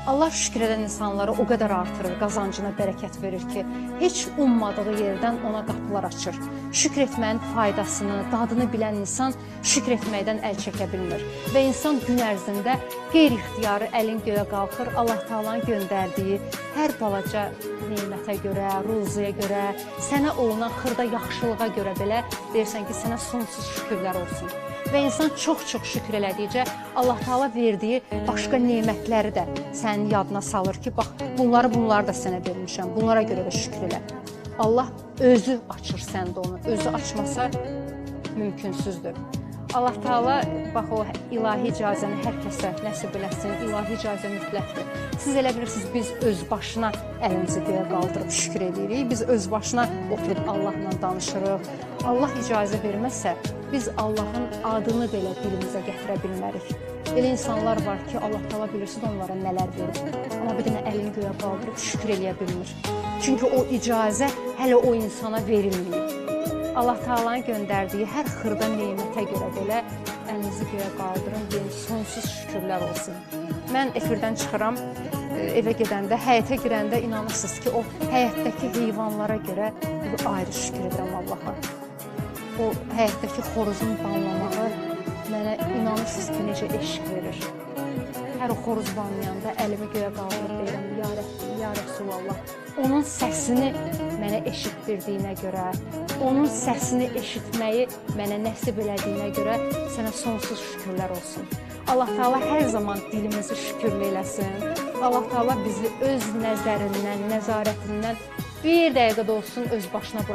Allah şükür edən insanları o qədər artırır, qazancına bərəkət verir ki, heç ummadığı yerdən ona qapılar açır. Şükür etməyin faydasını, dadını bilən insan şükür etməkdən əl çəkə bilmir. Və insan gün ərzində qeyri-ixtiyarı əlin göyə qalxır, Allah Taala'nın göndərdiyi hər balaca nemətə görə, ruzuya görə, sənə olunan xırda yaxşılığa görə belə deyirsən ki, sənə sonsuz şükürlər olsun. Və insan çox-çox şükür elədikcə Allah Taala verdiyi başqa nemətləri də sənin yadına salır ki, bax, bunları da sənə vermişəm, bunlara görə də şükür elə. Allah özü açır səndə onu, özü açmasa mümkünsüzdür. Allah Taala bax o ilahi icazəni hər kəsə nəsib eləsin, ilahi icazə mütləqdir. Siz elə bilirsiniz, biz öz başına əlimizi göyə qaldırıb şükür edirik, biz öz başına oturub Allahla danışırıq. Allah icazə verməsə, biz Allahın adını belə dilimizə gətirə bilmərik. Elə insanlar var ki, Allah Taala bilirsiniz onlara nələr verir, amma bir dənə əlini göyə qaldırıb şükür eləyə bilmir. Çünki o icazə hələ o insana verilməyib. Allah Taala'nın göndərdiyi hər xırda nemətə görə belə əlinizi göyə qaldırın, deyin, sonsuz şükürlər olsun. Mən efirdən çıxıram, evə gedəndə, həyətə girəndə inanırsınız ki, o həyətdəki heyvanlara görə ayrı şükür edirəm Allaha. O həyətdəki xoruzun banlamağı mənə inanırsınız ki, necə eşq verir. Hər o xoruz banlayanda əlimi göyə qaldırıb deyirəm, ya Rəsulallah, onun səsini mənə eşitdirdiyinə görə, onun səsini eşitməyi mənə nəsib elədiyinə görə sənə sonsuz şükürlər olsun. Allah Taala hər zaman dilimizi şükürlü eləsin. Allah Taala bizi öz nəzərindən, nəzarətindən bir dəqiqə də olsun öz başına buraxsın.